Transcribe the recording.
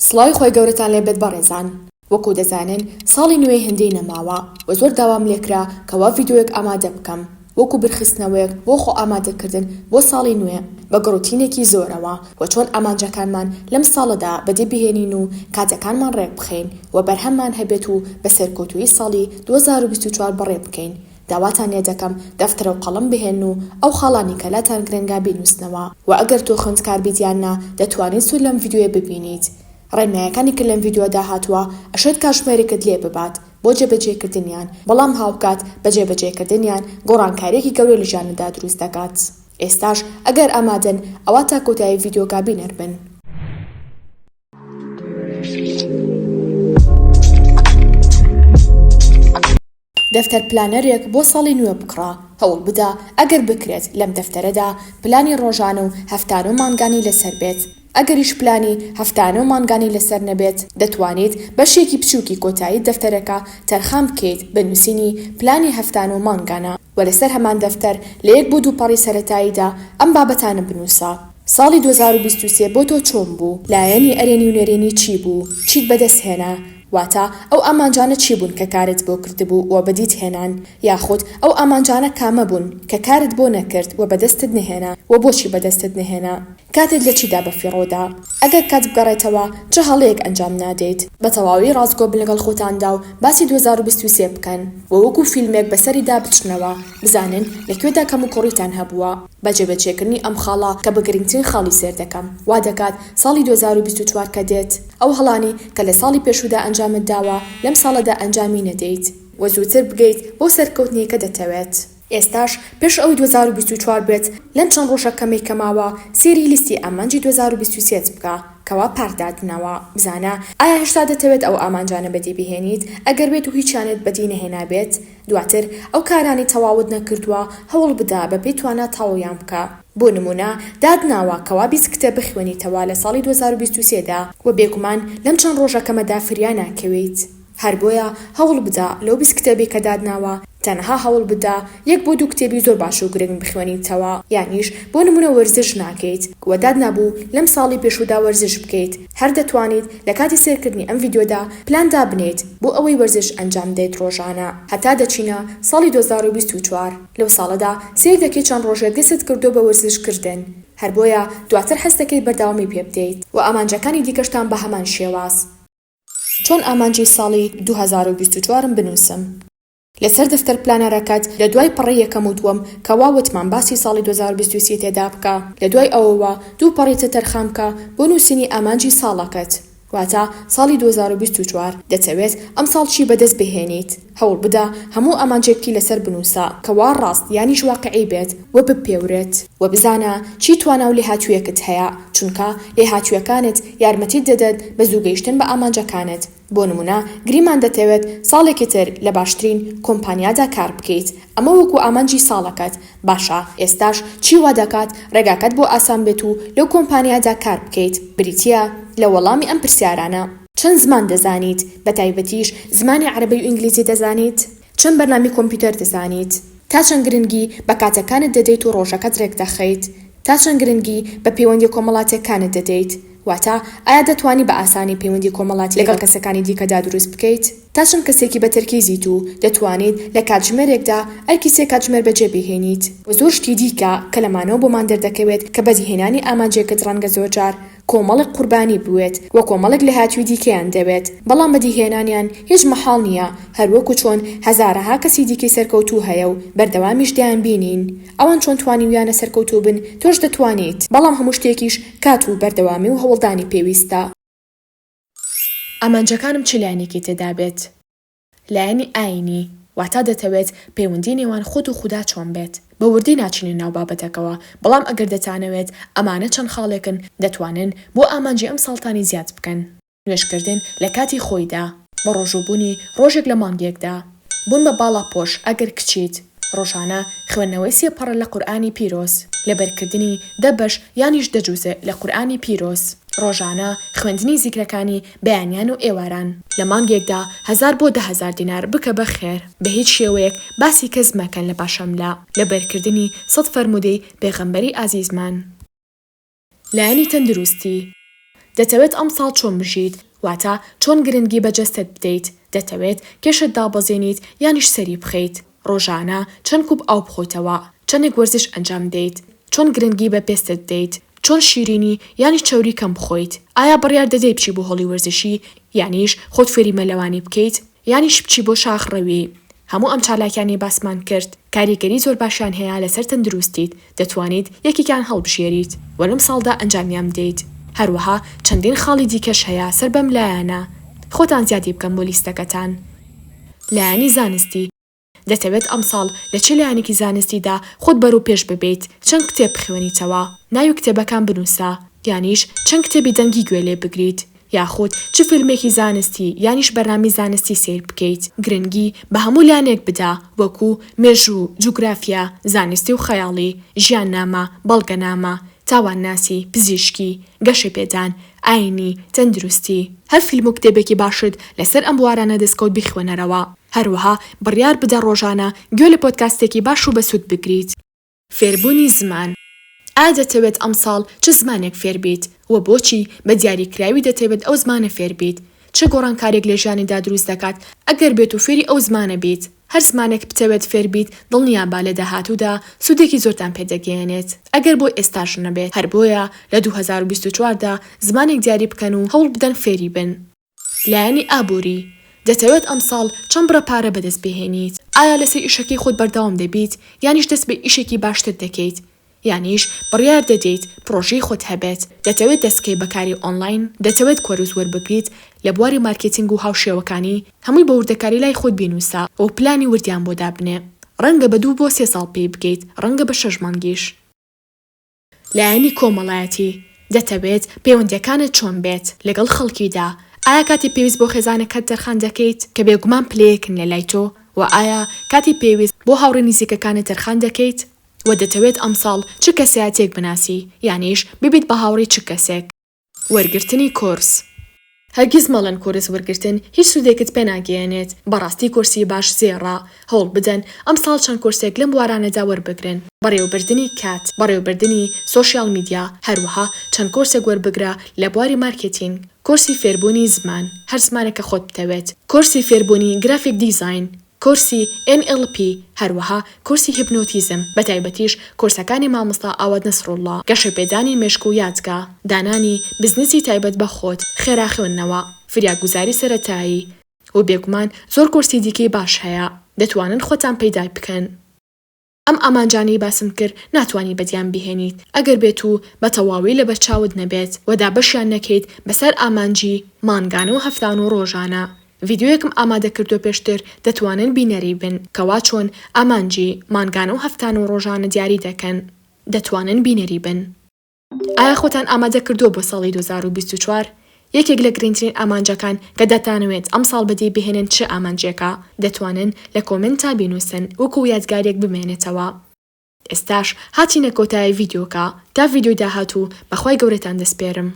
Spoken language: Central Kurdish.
سڵاوی خۆی گەورەتان لێبێت بەڕێزان. وەکو دەزانن ساڵی نوێی هەندەی نەماوە و زۆر داوام لێکرا کەوا ڤیدیۆیەک ئامادە بکەم وەکو برخستنەوەیەک بۆ خۆ ئامادەکردن بۆ ساڵی نوێ بە گەڕوتینێکی زۆرەوە و چۆن ئامانجەکانمان لەم ساڵەدا بەدی بهێنین و کاتەکانمان ڕێک بخەین و بەرهەممان هەبێت و بە سەرکەوتووی ساڵی 2024 بەڕێ بکەین. داواتان لێ دەکەم دەفتەرە و قەڵەم بهێن و ئەو خاڵانی کە لاتان گرنگا بینووسنەوە و ئەگەر تۆ خوێندکار بیتیاننا دەتوانیت سوود لەم ڤیدیۆیە ببینیت. ڕێنمایەکانی کە لەم ڤیدیۆدا هاتووە ئەشێت کاتژمێرێکت لێ ببات بۆ جێبەجێکردنیان، بەڵام هاوکات بە جێبەجێکردنیان گۆڕانکاریەکی گەورەی لە ژیانتدا دروست دەکات. ئێستاش ئەگەر ئامادەن ئەوا تا کۆتایی ڤیدیۆکە بینەر بن. دەفتەر پلانەرێک بۆ ساڵی نوێ بکڕە، هەوڵ بدە ئەگەر بکرێت لەم دەفتەرەدا پلانی ڕۆژانە و هەفتانە و مانگانی لەسەر بێت. ئەگەریش پلانی هەفتانە و مانگانی لەسەر نەبێت دەتوانیت بەشێکی بچووکی کۆتایی دەفتەرەکە تەرخان بکەیت بە نووسینی پلانی هەفتانە و مانگانە و لەسەر هەمان دەفتەر لە 1 بۆ 2 پەڕی سەرەتاییدا ئەم بابەتانە بنووسە. ساڵی 2023 بۆ تۆ چۆن بوو؟ لایەنی ئەرێنی و نێرێنی چی بوو؟ چیت بەدەستهێنا؟ واتە ئەو ئامانجانە چی بوون کە کارت بۆ کردبوو و بەدیت هێنان؟ یاخود ئەو ئامانجانە کامە بوون کە کارت بۆ نەکرد و بەدەستت نهێنا و بۆچی بەدەستت نهێنا؟ کاتت لە چیدا بەفیڕۆدا؟ ئەگەر کات بگەڕێتەوە چه هەڵەیەک ئەنجام نادەیت؟ بە تەواوی ڕاستگۆ بن لەگەڵ خۆتاندا و باسی 2023 بکەن و وەکو فیلمێک بەسەریدا بچنەوە بزانن لەکوێدا کەم و کوڕیتان هەبووە. بە جێبەجێکردنی ئەم خاڵە کە بە گرنگترین خاڵی سێر دەکەم وا دەکات ساڵی 2024 کە دێت ئەو هەڵانی کە لە ساڵی پێشوودا ئەنجامت داوە لەم ساڵەدا ئەنجامی نەدەیت و زووتر بگەیت بۆ سەرکەوتنیەکە دەتەوێت. ئێستاش پێش ئەوی 2024 بێت لەم چەند ڕۆژە کەمەی کەماوە سێری لیستی ئامانجی 2023 بکە کەوا پاردادنەوە. بزانە ئایا هێشتا دەتەوێت ئەو ئامانجانە بەدی بهێنیت؟ ئەگەر بێت و هیچیانت بەدی نەهێنابێت دواتر ئەو کارانی تەواوت نەکردووە هەوڵ بدا بە پێی توانە تەواویان بکە. بۆ نمونە دادناوە کەوا 20 کتێب بخوێنیتەوە لە ساڵی 2023دا و بێگومان لەم چەند ڕۆژە کەمەدا فریان ناکەویت. هەر بۆیە هەوڵ بدا لەو 20 کتێبی کە دادناوە تەنها هەوڵ بدا 1 بۆ 2 کتێبی زۆر باش و گرنگ بخوێنیتەوە. یانیش بۆ نمونە وەرزش ناکەیت و دادنابوو لەم ساڵی پێشوودا وەرزش بکەیت. هەر دەتوانیت لە کاتی سێرکردنی ئەم ڤیدیۆدا پلاندا بنێت بۆ ئەوەی وەرزش ئەنجام بدەیت ڕۆژانە هەتا دەچینە ساڵی 2024. لەو ساڵەدا سیر دەکەیت چەند ڕۆژێک دەست کردو بە وەرزشکردن. هەر بۆیە دواتر هەست دەکەیت بەردەوامی پێ بدەیت و ئامانجەکانی دیکەشتان بە هەمان شێواز. چۆن ئامانجی ساڵی 2024 بنووسم؟ لەسەر دەفتەر پلانەرەکەت لە دوای پەڕی یەکەم و دووەم کەوا وتمان باسی ساڵی 2023 تێدا بکە، لە دوای ئەوەوە 2 پەڕیتە تەرخان بکە بۆ نووسینی ئامانجی ساڵەکەت. واتە ساڵی 2024 دەتەوێت ئەم ساڵ چی بەدەست بهێنیت؟ هەوڵ بدە هەموو ئامانجێکی لەسەر بنووسە کەوا ڕاست یانیش واقعی بێت و بپێورێت و بزانە چی توانە و لێهاتوویەکت هەیە، چونکە لێهاتوویەکانت یارمەتیت دەدەن بە زووگەیشتن بە ئامانجەکانت. بۆ نمونە گریمان دەتەوێت ساڵێکی تر لە باشترین کۆمپانیادا کار بکەیت. ئەمە وەکو ئامانجی ساڵەکەت. باشە ئێستاش چی وا دەکات ڕێگاکەت بۆ ئاسان بێت و لەو کۆمپانیادا کار بکەیت؟ بریتیە لە وەڵامی ئەم پرسیارانە. چەند زمان دەزانیت؟ بە تایبەتیش زمانی عەرەبی و ئینگلیزی دەزانیت؟ چەند بەرنامی کۆمپیوتەر دەزانیت؟ تا چەند گرنگی بە کاتەکانت دەدەیت و ڕۆژەکەت ڕێک دەخەیت؟ تا چەند گرنگی بە پەیوەندی کۆمەڵاتیەکانت دەدەیت؟ واتە ئایا دەتوانی بە ئاسانی پەیوەندی کۆمەڵاتی لەگەڵ کەسەکانی دیکەدا دروست بکەیت؟ تا چەند کەسێکی بە تەرکیزیت و دەتوانیت لە کاتژمێرێکدا ئەرکی 3 کاتژمێر بەجێ بهێنیت و زۆر شتی دیکە کە لەمانەوە بۆمان دەردەکەوێت کە بەدیهێنانی ئامانجێکت ڕەنگە زۆرجار کۆمەڵێک قوربانی بوێت و کۆمەڵێک لە هاتووی دیکەیان دەوێت، بەڵام بەدیهێنانیان هیچ مەحاڵ نییە هەروەکو چۆن هەزارەها کەسی دیکەی سەرکەوتوو هەیە و بەردەوامیش دەیان بینین. ئەوان چۆن توانیویانە سەرکەوتوو بن تۆش دەتوانیت، بەڵام هەموو شتێکیش کات و بەردەوامی و هەوڵدانی پێویستە. ئامانجەکانم چ لایەنێکی تێدا بێت؟ لایەنی ئاینی، واتە دەتەوێت پەیوەندی نێوان خۆت و خودا چۆن بێت. بە وردی ناچینە ناو بابەتەکەوە، بەڵام ئەگەر دەتانەوێت ئەمانە چەند خاڵێکن دەتوانن بۆ ئامانجی ئەم ساڵتانی زیاد بکەن. نوێشکردن لە کاتی خۆیدا، بە ڕۆژوبوونی ڕۆژێک لە مانگێکدا، بوون بە باڵا پۆش ئەگەر کچیت، ڕۆژانە خوێندنەوەی 3 پەڕە لە قورئانی پیرۆز، لەبەرکردنی 10 بەش یانیش 10 جوزە لە قورئانی پیرۆز، ڕۆژانە خوێندنی زیکرەکانی بەیانیان و ئێواران، لە مانگێکدا 1000 بۆ 10,000 دینار بکە بەخێر. بە هیچ شێوەیەک باسی کەس مەکەن لە پاشەملا، لەبەرکردنی 100 فەرمودەی پێغەمبەری ئازیزمان. لایەنی تەندروستی دەتەوێت ئەم ساڵ چۆن بژیت، واتە چۆن گرنگی بەجەستت بدەیت، دەتەوێت کێشت دابەزێنیت یانیش سەری بخەیت، ڕۆژانە چەند کوب ئاو بخۆیتەوە، چەندێک وەرزش ئەنجام دەیت، چۆن گرنگی بە پێستت بدەیت، چۆن شیرینی یانی چاوری کەم بخۆیت، ئایا بڕیار دەدەی بچی بۆ هەڵی وەرزشی یانیش خۆت فێری مەلەوانی بکەیت یانیش بچی بۆ شاخڕەوی. هەموو ئەم چالاکیانی باسمان کرد کاریگەری زۆر باشیان هەیە لەسەر تەندروستیت، دەتوانیت یەکێکیان هەڵبژێریت و لەم ساڵدا ئەنجامیان بدەیت. هەروەها چەندین خاڵی دیکەش هەیە سەر بەم لایەنە. خۆتان زیادی بکەن بۆ لیستەکەتان. لایەنی زانستی، دەتەوێت ئەم ساڵ لە چ لایەنێکی زانستیدا خۆت بەرەو پێش ببیت، چەند کتێب بخوێنیتەوە، ناوی کتێبەکان بنووسە، یانیش چەند کتێبی دەنگی گوێ لێ بگریت، یاخود چ فیلمێکی زانستی یانیش بەرنامی زانستی سیر بکەیت. گرنگی بە هەموو لایەنێک بدە، وەکو مێژوو، جوگرافیا، زانستی و خەیاڵی، ژیاننامە، بەڵگەنامە، تاوانناسی، پزیشکی، گەشە پێدان، ئاینی، تەندروستی. هەر فیلم و کتێبێکی باشت لەسەر ئەم بوارانە دەستکەوت بخوێنەرەوە. هەروەها بڕیار بدە ڕۆژانە گوێ لە پۆدکاستێکی باش و بەسوود بگریت. فێربوونی زمان، ئایا دەتەوێت ئەم ساڵ چ زمانێک فێر بیت و بۆچی بە دیاریکراوی دەتەوێت ئەو زمانە فێر بیت؟ چ گۆڕانکارێک لە ژیانیدا دروست دەکات ئەگەر بێت و فێری ئەو زمانە بیت؟ هەر زمانێک بتەوێت فێر بیت دڵنیابا لە داهاتوودا سوودێکی زۆرتان پێدەگەیەنێت ئەگەر بۆ ئێستاش نەبێت. هەر بۆیە لە 2024دا زمانێک دیاری بکەن و هەوڵ بدەن فێری بن. لایەنی ئابووری، دەتەوێت ئەم ساڵ چەند بڕە پارە بەدەست بهێنیت؟ ئایا لەسەر ئیشەکەی خۆت بەردەوام دەبیت یانیش دەست بە ئیشێکی باشتر دەکەیت؟ یانیش بڕیار دەدەیت پرۆژەی خۆت هەبێت؟ دەتەوێت دەستکەی بەکاری ئۆنلاین؟ دەتەوێت کۆرس وەربگریت لە بواری مارکێتینگ و هاوشێوەکانی؟ هەمووی بە وردەکاری لای خۆت بینووسە و پلانی وردیان بۆ دابنێ. ڕەنگە بە 2 بۆ 3 ساڵ پێی بگەیت، ڕەنگە بە 6 مانگیش. لایەنی کۆمەڵایەتی، دەتەوێت پەیوەندیەکانت چۆن بێت لەگەڵ خەڵکیدا؟ ئایا کاتی پێویست بۆ خێزانەکەت تەرخان دەکەیت کە بێگومان پلەیەکن لە لای تۆ؟ و ئایا کاتی پێویست بۆ هاوڕێ نزیکەکانت تەرخان دەکەیت؟ و دەتەوێت ئەم ساڵ چ کەسایەتێک بناسی یانیش ببیت بە هاوڕێی چ کەسێک؟ وەرگرتنی کۆرس، هەرگیز مەڵەن کۆرس وەرگرتن هیچ سوودێکت پێ ناگەیەنێت. بەڕاستی کۆرسی باش زێڕە. هەوڵ بدەن ئەم ساڵ چەند کۆرسێک لەم بوارانەدا وەربگرن. بەڕێوەبردننی کات، بەڕێوەبردننی سۆشیال میدیا، هەروەها چەند کۆرسێک وەربگرە لە بواری مارکێتینگ، کۆرسی فێربوونی زمان، هەر زمانێکە خۆت بتەوێت، کۆرسی فێربوونی گرافیک دیزاین، کۆرسی NLP، هەروەها کۆرسی هیپنۆتیزم، بەتایبەتیش کۆرسەکانی مامۆستا ئاواد نەسڕوڵڵا، گەشە پێدانی مێشک و یادگا، دانانی بزنسی تایبەت بە خۆت، خێرا خوێندنەوە، فریاگوزاری سەرەتایی و بێگومان زۆر کۆرسی دیکەی باش هەیە. دەتوانن خۆتان پەیدا بکەن. ئەم ئامانجانەی باسم کرد ناتوانی بەدیان بهێنیت ئەگەر بێت و بە تەواوی لە بەرچاوت نەبێت وەدا بەشیان نەکەیت بەسەر ئامانجی مانگانە و هەفتان و ڕۆژانە. ڤیدیۆیەکم ئامادە کردو پێشتر دەتوانن بینەری بن کەوا چۆن ئامانجی مانگانە و هەفتان و ڕۆژانە دیاری دەکەن. دەتوانن بینەری بن. ئایا خۆتان ئامادە کردووە بۆ ساڵی 2024؟ یەکێک لە گرنگترین ئامانجەکان کە دەتانەوێت ئەم ساڵ بەدی بهێنن چه ئامانجێکە دەتوانن لە کۆمنتا بینووسن وەکو یادگارێک بمێنێتەوە. ئێستاش هاتینە کۆتایی ڤیدیۆکە تا ڤیدیۆی داهاتوو بەخوای گەورەتان دەسپێرم.